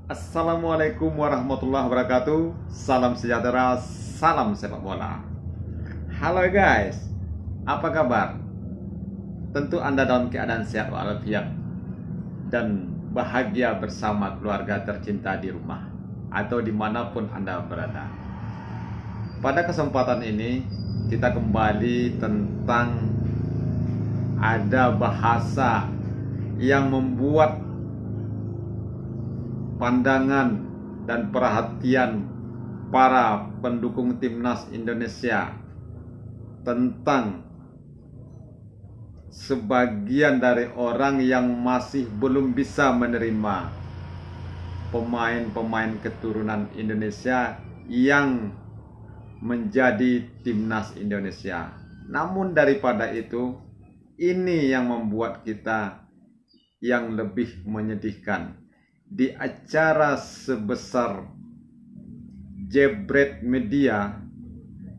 Assalamualaikum warahmatullahi wabarakatuh. Salam sejahtera, salam sepak bola. Halo guys, apa kabar? Tentu Anda dalam keadaan sehat walafiat dan bahagia bersama keluarga tercinta di rumah atau dimanapun Anda berada. Pada kesempatan ini kita kembali tentang ada bahasa yang membuat pandangan dan perhatian para pendukung timnas Indonesia tentang sebagian dari orang yang masih belum bisa menerima pemain-pemain keturunan Indonesia yang menjadi timnas Indonesia. Namun daripada itu, ini yang membuat kita yang lebih menyedihkan. Di acara sebesar Jebret Media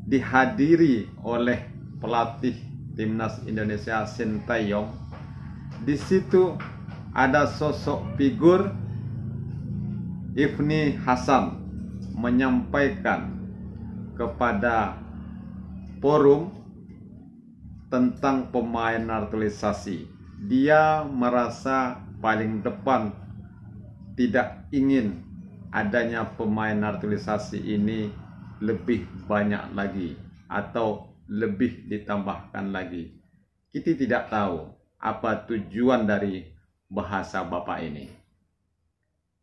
dihadiri oleh pelatih timnas Indonesia Sintayong. Di situ ada sosok figur Ifni Hasan menyampaikan kepada forum tentang pemain naturalisasi. Dia merasa paling depan tidak ingin adanya pemain naturalisasi ini lebih banyak lagi atau lebih ditambahkan lagi. Kita tidak tahu apa tujuan dari bahasa Bapak ini.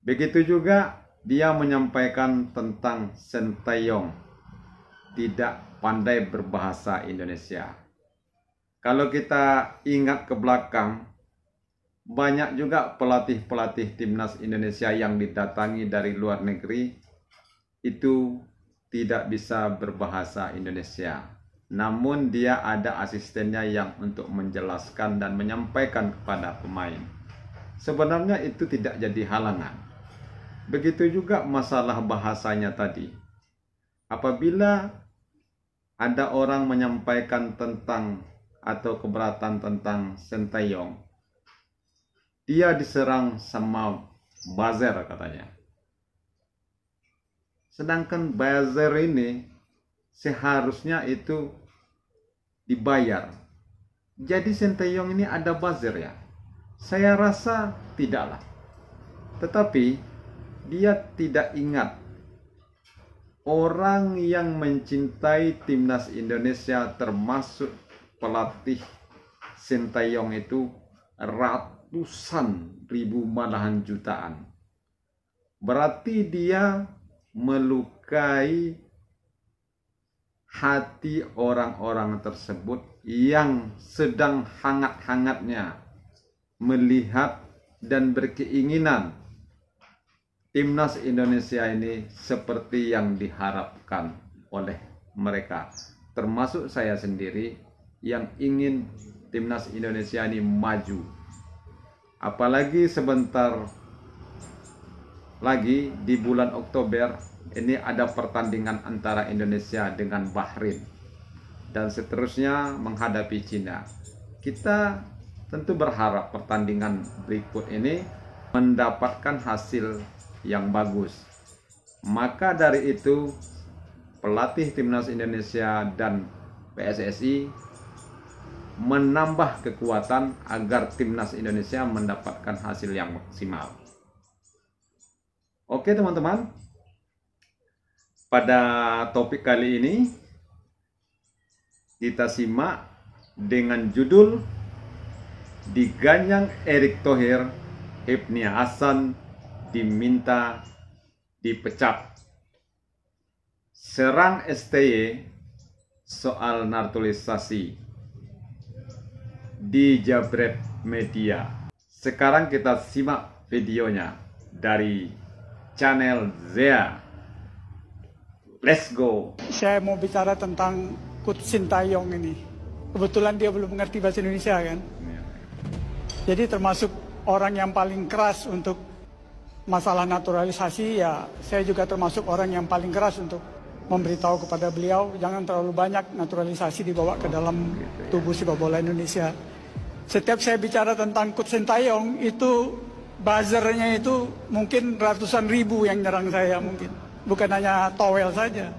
Begitu juga dia menyampaikan tentang Sintayong tidak pandai berbahasa Indonesia. Kalau kita ingat ke belakang, banyak juga pelatih-pelatih timnas Indonesia yang didatangi dari luar negeri itu tidak bisa berbahasa Indonesia. Namun dia ada asistennya yang untuk menjelaskan dan menyampaikan kepada pemain. Sebenarnya itu tidak jadi halangan. Begitu juga masalah bahasanya tadi. Apabila ada orang menyampaikan tentang atau keberatan tentang Sintayong, dia diserang sama buzzer katanya. Sedangkan buzzer ini seharusnya itu dibayar. Jadi Sintayong ini ada buzzer ya? Saya rasa tidaklah. Tetapi dia tidak ingat orang yang mencintai timnas Indonesia termasuk pelatih Sintayong itu ratusan ribu malahan jutaan. Berarti dia melukai hati orang-orang tersebut yang sedang hangat-hangatnya melihat dan berkeinginan timnas Indonesia ini seperti yang diharapkan oleh mereka. Termasuk saya sendiri yang ingin timnas Indonesia ini maju. Apalagi sebentar lagi di bulan Oktober ini ada pertandingan antara Indonesia dengan Bahrain dan seterusnya menghadapi Cina. Kita tentu berharap pertandingan berikut ini mendapatkan hasil yang bagus. Maka dari itu pelatih timnas Indonesia dan PSSI menambah kekuatan agar timnas Indonesia mendapatkan hasil yang maksimal. Oke teman-teman, pada topik kali ini kita simak dengan judul Diganyang Erick Thohir, Ifni Hasan diminta dipecat. Serang STY soal naturalisasi di Jebret Media. Sekarang kita simak videonya dari channel Zea. Let's go. Saya mau bicara tentang Coach Sintayong ini. Kebetulan dia belum mengerti bahasa Indonesia kan. Jadi termasuk orang yang paling keras untuk masalah naturalisasi, ya saya juga termasuk orang yang paling keras untuk memberitahu kepada beliau jangan terlalu banyak naturalisasi dibawa ke dalam tubuh sepak bola Indonesia. Setiap saya bicara tentang Coach Sintayong itu buzzernya itu mungkin ratusan ribu yang nyerang saya mungkin. Bukan hanya towel saja.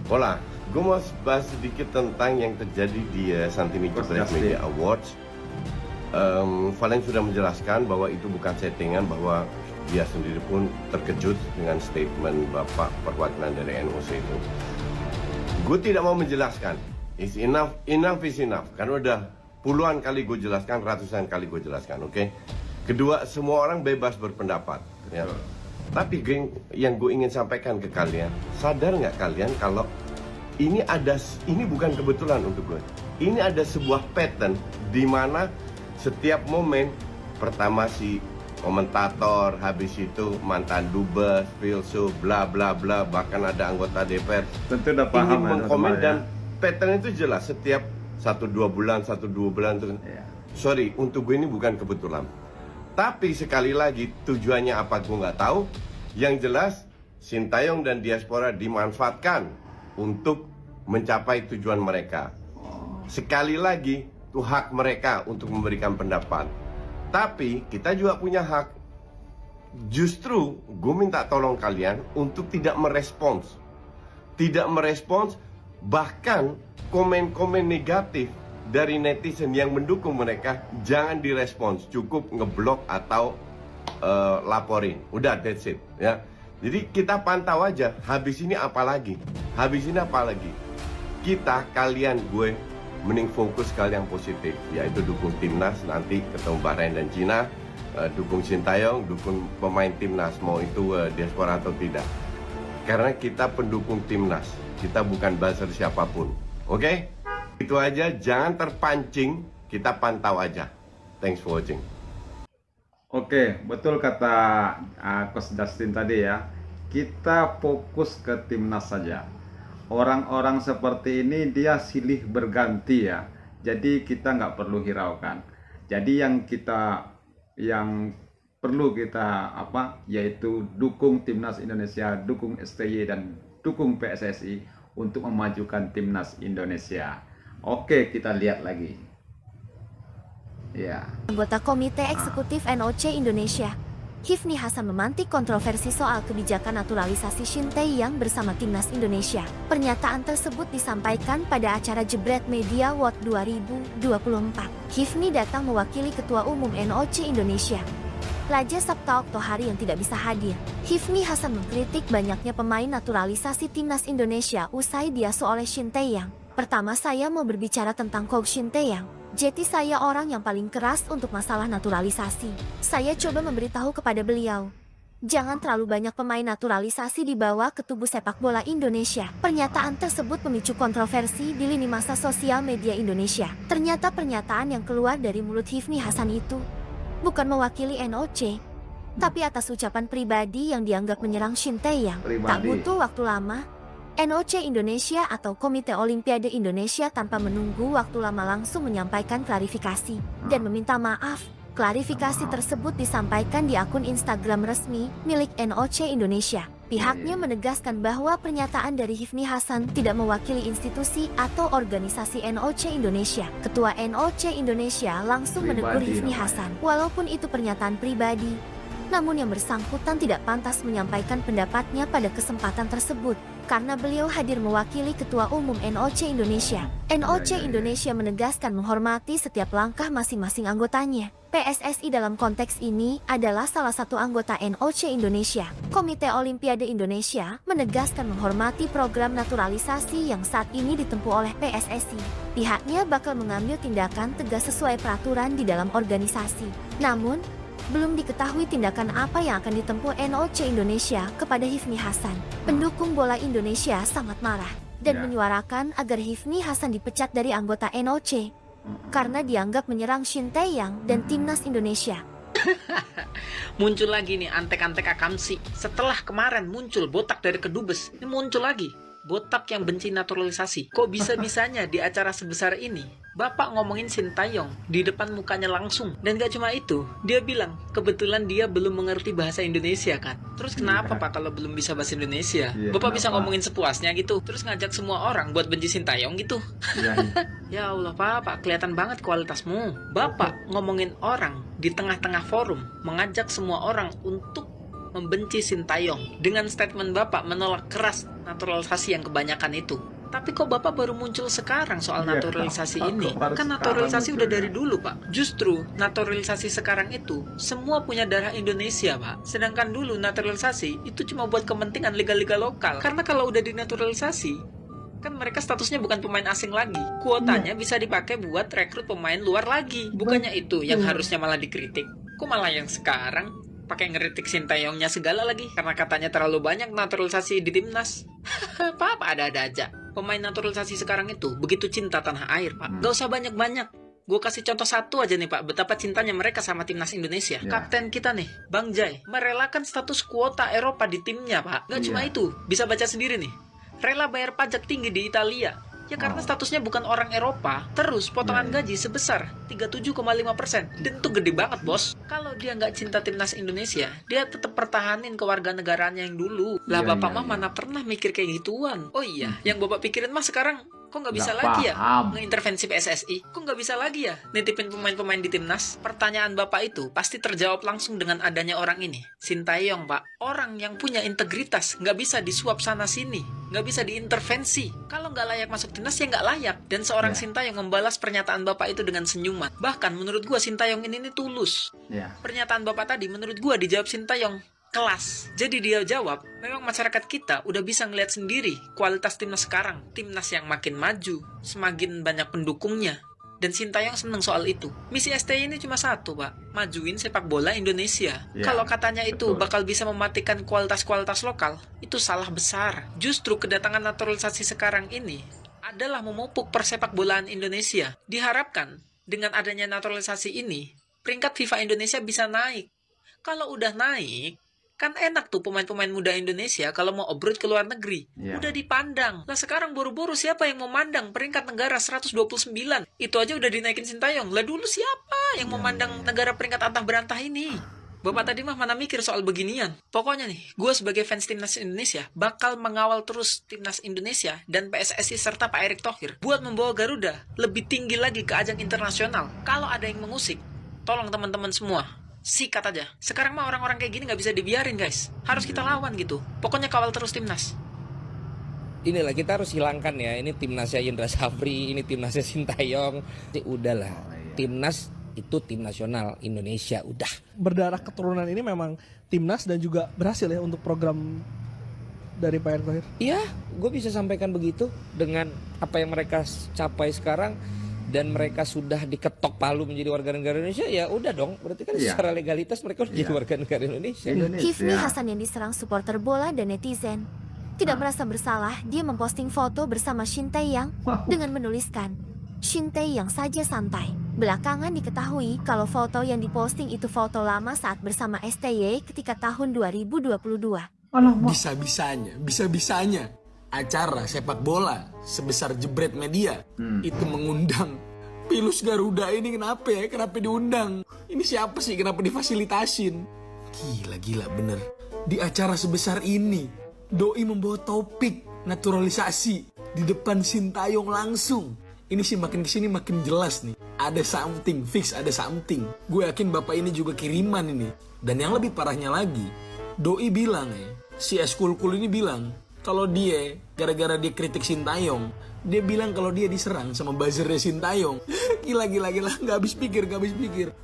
Hola, gue mau bahas sedikit tentang yang terjadi di Santini Black Media Awards. Valen sudah menjelaskan bahwa itu bukan settingan, bahwa dia sendiri pun terkejut dengan statement Bapak perwakilan dari NOC itu. Gue tidak mau menjelaskan. It's enough is enough. Karena udah puluhan kali gue jelaskan, ratusan kali gue jelaskan, oke? Kedua, semua orang bebas berpendapat, ya. Tapi yang gue ingin sampaikan ke kalian, sadar nggak kalian kalau ini bukan kebetulan untuk gue. Ini ada sebuah pattern di mana setiap momen pertama si komentator, habis itu mantan dubes, filsuf, bla bla bla, bahkan ada anggota DPR tentu udah paham ingin mengkomen dan pattern itu jelas setiap 1-2 bulan itu. Yeah. Sorry, untuk gue ini bukan kebetulan. Tapi sekali lagi tujuannya apa gue nggak tahu. Yang jelas Sintayong dan diaspora dimanfaatkan untuk mencapai tujuan mereka. Sekali lagi itu hak mereka untuk memberikan pendapat. Tapi kita juga punya hak. Justru gue minta tolong kalian untuk tidak merespons. Tidak merespons, bahkan komen-komen negatif dari netizen yang mendukung mereka jangan direspons. Cukup ngeblok atau laporin. Udah, that's it, ya. Jadi kita pantau aja. Habis ini apa lagi? Kalian, gue mending fokus ke hal yang positif, yaitu dukung timnas nanti ketemu Bahrain dan Cina, dukung Sintayong, dukung pemain timnas, mau itu diaspora atau tidak. Karena kita pendukung timnas, kita bukan buzzer siapapun, oke? Itu aja, jangan terpancing, kita pantau aja. Thanks for watching. Oke, betul kata Coach Justin tadi ya. Kita fokus ke timnas saja. Orang-orang seperti ini dia silih berganti ya. Jadi kita nggak perlu hiraukan. Jadi yang perlu kita yaitu dukung timnas Indonesia, dukung STY dan dukung PSSI untuk memajukan timnas Indonesia. Oke, kita lihat lagi. Ya. Anggota Komite Eksekutif NOC Indonesia, Hifni Hasan memantik kontroversi soal kebijakan naturalisasi Shin Tae-yong bersama Timnas Indonesia. Pernyataan tersebut disampaikan pada acara Jebret Media Award 2024. Hifni datang mewakili Ketua Umum NOC Indonesia, Raja Sabta Oktohari yang tidak bisa hadir. Hifni Hasan mengkritik banyaknya pemain naturalisasi Timnas Indonesia usai diasuh oleh Shin Tae-yong. Pertama, saya mau berbicara tentang Coach Shin Tae-yong. Jadi saya orang yang paling keras untuk masalah naturalisasi. Saya coba memberitahu kepada beliau, jangan terlalu banyak pemain naturalisasi dibawa ke tubuh sepak bola Indonesia. Pernyataan tersebut memicu kontroversi di lini masa sosial media Indonesia. Ternyata pernyataan yang keluar dari mulut Hifni Hasan itu bukan mewakili NOC, tapi atas ucapan pribadi yang dianggap menyerang Shin Tae-yong. Tak butuh waktu lama, NOC Indonesia atau Komite Olimpiade Indonesia tanpa menunggu waktu lama langsung menyampaikan klarifikasi dan meminta maaf. Klarifikasi tersebut disampaikan di akun Instagram resmi milik NOC Indonesia. Pihaknya menegaskan bahwa pernyataan dari Hifni Hasan tidak mewakili institusi atau organisasi NOC Indonesia. Ketua NOC Indonesia langsung menegur Hifni Hasan. Walaupun itu pernyataan pribadi, namun yang bersangkutan tidak pantas menyampaikan pendapatnya pada kesempatan tersebut, karena beliau hadir mewakili Ketua Umum NOC Indonesia. NOC Indonesia menegaskan menghormati setiap langkah masing-masing anggotanya. PSSI dalam konteks ini adalah salah satu anggota NOC Indonesia. Komite Olimpiade Indonesia menegaskan menghormati program naturalisasi yang saat ini ditempuh oleh PSSI. Pihaknya bakal mengambil tindakan tegas sesuai peraturan di dalam organisasi. Namun, belum diketahui tindakan apa yang akan ditempuh NOC Indonesia kepada Hifni Hasan. Pendukung bola Indonesia sangat marah dan menyuarakan agar Hifni Hasan dipecat dari anggota NOC karena dianggap menyerang Shin Tae-yong dan Timnas Indonesia. Muncul lagi nih antek-antek Akamsi. Setelah kemarin muncul botak dari kedubes, ini muncul lagi. botak yang benci naturalisasi. Kok bisa-bisanya di acara sebesar ini Bapak ngomongin Sintayong di depan mukanya langsung. Dan gak cuma itu, dia bilang kebetulan dia belum mengerti bahasa Indonesia kan. Terus kenapa Pak kalau belum bisa bahasa Indonesia? Bapak bisa ngomongin sepuasnya gitu. Terus ngajak semua orang buat benci Sintayong gitu. Ya Allah Pak, kelihatan banget kualitasmu. Bapak ngomongin orang di tengah-tengah forum, mengajak semua orang untuk membenci Sintayong. Dengan statement Bapak menolak keras naturalisasi yang kebanyakan itu. Tapi kok Bapak baru muncul sekarang soal naturalisasi ini? Kan naturalisasi udah dari dulu Pak. Justru naturalisasi sekarang itu semua punya darah Indonesia Pak. Sedangkan dulu naturalisasi itu cuma buat kepentingan liga-liga lokal. Karena kalau udah dinaturalisasi, kan mereka statusnya bukan pemain asing lagi. Kuotanya bisa dipakai buat rekrut pemain luar lagi. Bukannya itu yang harusnya malah dikritik. Kok malah yang sekarang pakai ngeritik Sintayongnya segala lagi karena katanya terlalu banyak naturalisasi di timnas. Apa ada-ada aja. Pemain naturalisasi sekarang itu begitu cinta tanah air Pak. Gak usah banyak-banyak. Gue kasih contoh satu aja nih Pak, betapa cintanya mereka sama timnas Indonesia. Kapten kita nih, Bang Jai, merelakan status kuota Eropa di timnya Pak. Gak cuma itu, bisa baca sendiri nih. Rela bayar pajak tinggi di Italia. Ya karena statusnya bukan orang Eropa. Terus potongan gaji sebesar 37,5%. Dan itu gede banget bos. Kalau dia nggak cinta timnas Indonesia, dia tetap pertahanin kewarganegaraannya yang dulu. Lah bapak mah mana pernah mikir kayak gituan. Oh iya, yang bapak pikirin mah sekarang kok nggak bisa lagi ya ngeintervensi PSSI? Kok nggak bisa lagi ya nitipin pemain-pemain di timnas? Pertanyaan bapak itu pasti terjawab langsung dengan adanya orang ini, Sintayong Pak. Orang yang punya integritas, nggak bisa disuap sana sini, nggak bisa diintervensi. Kalau nggak layak masuk timnas ya nggak layak. Dan seorang Sintayong membalas pernyataan bapak itu dengan senyuman. Bahkan menurut gua Sintayong ini tulus. Pernyataan bapak tadi menurut gua dijawab Sintayong kelas. Jadi dia jawab, memang masyarakat kita udah bisa ngeliat sendiri kualitas timnas sekarang. Timnas yang makin maju, semakin banyak pendukungnya. Dan Sintayong seneng soal itu. Misi STY ini cuma satu Pak, majuin sepak bola Indonesia. Kalau katanya itu bakal bisa mematikan kualitas-kualitas lokal, itu salah besar. Justru kedatangan naturalisasi sekarang ini adalah memupuk persepak bolaan Indonesia. Diharapkan dengan adanya naturalisasi ini, peringkat FIFA Indonesia bisa naik. Kalau udah naik, kan enak tuh pemain-pemain muda Indonesia kalau mau abroad ke luar negeri. Udah dipandang. Lah sekarang buru-buru siapa yang mau mandang peringkat negara 129? Itu aja udah dinaikin Sintayong. Lah dulu siapa yang mau mandang negara peringkat antah berantah ini? Bapak tadi mah mana mikir soal beginian. Pokoknya nih, gue sebagai fans timnas Indonesia bakal mengawal terus timnas Indonesia dan PSSI serta Pak Erick Thohir buat membawa Garuda lebih tinggi lagi ke ajang internasional. Kalau ada yang mengusik, tolong teman-teman semua sikat aja. Sekarang mah orang-orang kayak gini nggak bisa dibiarin guys. Harus kita lawan gitu. Pokoknya kawal terus timnas. Inilah kita harus hilangkan ya. Ini timnasnya Indra Safri, ini timnasnya Sintayong. Udahlah. Timnas itu tim nasional Indonesia udah. Berdarah keturunan ini memang timnas dan juga berhasil ya untuk program dari Pak Erick Thohir. Iya, gue bisa sampaikan begitu dengan apa yang mereka capai sekarang. Dan mereka sudah diketok palu menjadi warga negara Indonesia, ya udah dong. Berarti kan secara legalitas mereka udah jadi warga negara Indonesia. Hifni Hasan yang diserang supporter bola dan netizen. Tidak merasa bersalah, dia memposting foto bersama Shin Tae-yong dengan menuliskan, Shin Tae-yong saja santai. Belakangan diketahui kalau foto yang diposting itu foto lama saat bersama STY ketika tahun 2022. Bisa-bisanya acara sepak bola sebesar Jebret Media itu mengundang Pilus Garuda ini. Kenapa ya? Kenapa diundang? Ini siapa sih? Kenapa difasilitasin? Gila bener. Di acara sebesar ini Doi membawa topik naturalisasi di depan Sintayong langsung. Ini sih makin kesini makin jelas nih. Ada something, fix ada something. Gue yakin bapak ini juga kiriman ini. Dan yang lebih parahnya lagi, Doi bilang si Eskul-kul ini bilang kalau dia, gara-gara dia kritik Sintayong, dia bilang kalau dia diserang sama buzzernya Sintayong. Gila, gak habis pikir.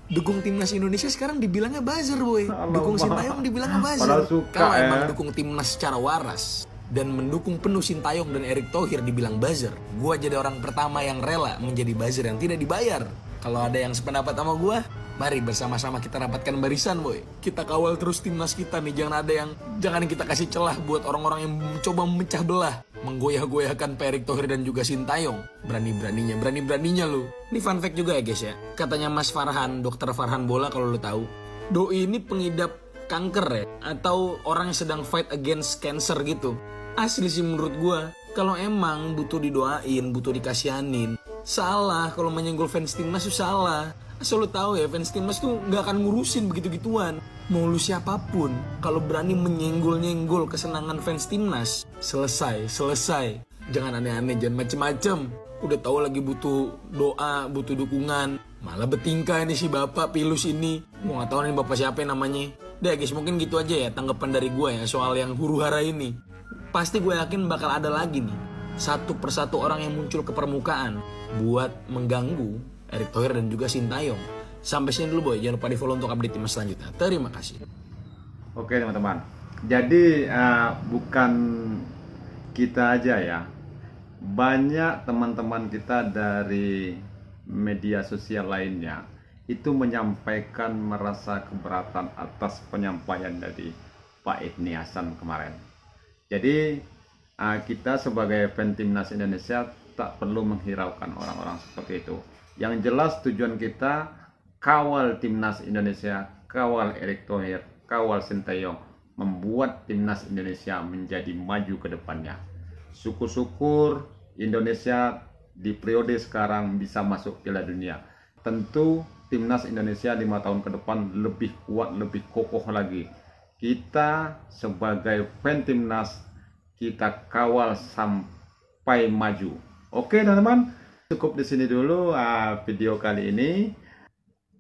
Dukung timnas Indonesia sekarang dibilangnya buzzer, boy. Dukung Sintayong dibilangnya buzzer. Kalau emang dukung timnas secara waras dan mendukung penuh Sintayong dan Erick Thohir dibilang buzzer, gue jadi orang pertama yang rela menjadi buzzer yang tidak dibayar. Kalau ada yang sependapat sama gue, mari bersama-sama kita rapatkan barisan, boy. Kita kawal terus timnas kita nih. Jangan kita kasih celah buat orang-orang yang mencoba memecah belah, menggoyah-goyahkan Pak Erick Thohir dan juga Sintayong. Berani-beraninya lu. Ini fun fact juga ya guys ya. Katanya Mas Farhan, Dokter Farhan Bola kalau lu tahu, Doi ini pengidap kanker ya, atau orang yang sedang fight against cancer gitu. Asli sih menurut gua, Kalau emang butuh didoain, butuh dikasihanin, salah. Kalau menyenggol fans timnas itu salah. Asal lu tahu ya, fans timnas tuh nggak akan ngurusin begitu-gituan. Mau lu siapapun, kalau berani menyenggol-nyenggol kesenangan fans timnas, selesai. Jangan aneh-aneh, jangan macem-macem. Udah tahu lagi butuh doa, butuh dukungan, malah bertingkah ini si bapak Pilus ini. Mau nggak tahu nih bapak siapa namanya. Deh guys, mungkin gitu aja ya tanggapan dari gue ya soal yang huru-hara ini. Pasti gue yakin bakal ada lagi nih satu persatu orang yang muncul ke permukaan buat mengganggu Erick Thohir dan juga Sintayong. Sampai sini dulu boy, jangan lupa di follow untuk update timnas selanjutnya. Terima kasih. Oke teman-teman, jadi bukan kita aja ya, banyak teman-teman kita dari media sosial lainnya itu menyampaikan merasa keberatan atas penyampaian dari Pak Ifni Hasan kemarin. Jadi kita sebagai fan timnas Indonesia tak perlu menghiraukan orang-orang seperti itu. Yang jelas tujuan kita kawal timnas Indonesia, kawal Erick Thohir, kawal Sintayong, membuat timnas Indonesia menjadi maju ke depannya. Syukur-syukur Indonesia di periode sekarang bisa masuk Piala Dunia. Tentu timnas Indonesia 5 tahun ke depan lebih kuat, lebih kokoh lagi. Kita sebagai fan timnas, kita kawal sampai maju. Oke teman-teman, cukup di sini dulu video kali ini.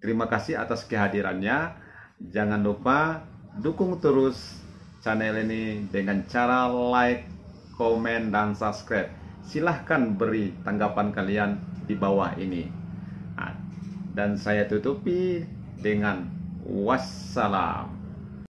Terima kasih atas kehadirannya. Jangan lupa dukung terus channel ini dengan cara like, komen, dan subscribe. Silahkan beri tanggapan kalian di bawah ini. Dan saya tutupi dengan wassalam.